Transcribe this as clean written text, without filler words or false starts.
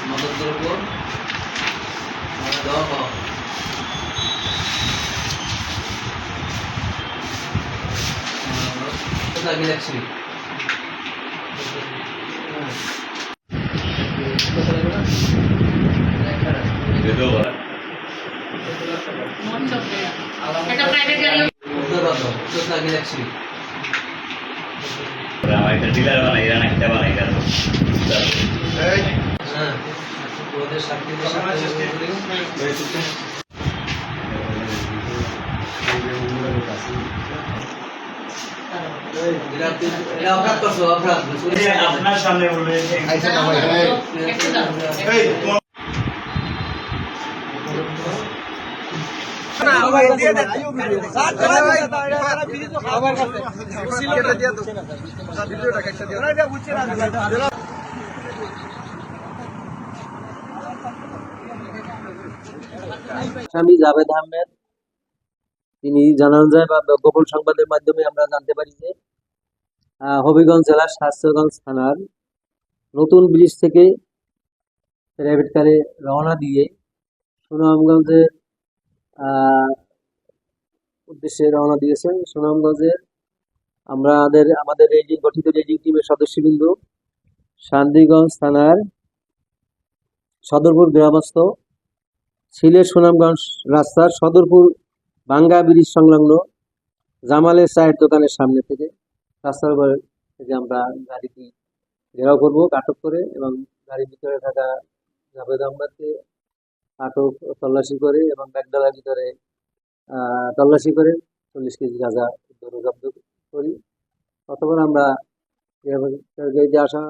মাদকদ্রব্য দেওয়া পাওয়া আমি রাখছি ডিলার বানাই একটা বানাই হ্যাঁ ওদের সাক্ষীদের অপরাধ করছো অপরাধ আপনার সামনে বলবে স্বামী জাভেদ আহমেদ তিনি জানানো যায় বা গোপন সংবাদের মাধ্যমে আমরা জানতে পারি যে হবিগঞ্জ জেলার শাস্ত্রগঞ্জ থানার নতুন ব্রিজ থেকে প্রাইভেট কারে রওনা দিয়ে সুনামগঞ্জের উদ্দেশ্যে রওনা দিয়েছেন। সুনামগঞ্জের আমাদের গঠিত রেজিং টিমের সদস্যবৃন্দ শান্তিগঞ্জ থানার সদরপুর গ্রামস্থ সিলেট সুনামগঞ্জ রাস্তার সদরপুর ভাঙ্গা ব্রিজ সংলগ্ন জামালের চায়ের দোকানের সামনে থেকে রাস্তার উপর থেকে আমরা গাড়িটি ঘেরাও করবো আটক করে, এবং গাড়ির ভিতরে থাকা জাভেদ আহমেদকে আটক তল্লাশি করে এবং ব্যাগডালার ভিতরে তল্লাশি করে 40 কেজি গাঁজা জব্দ করি। অতঃপর আমরা আসা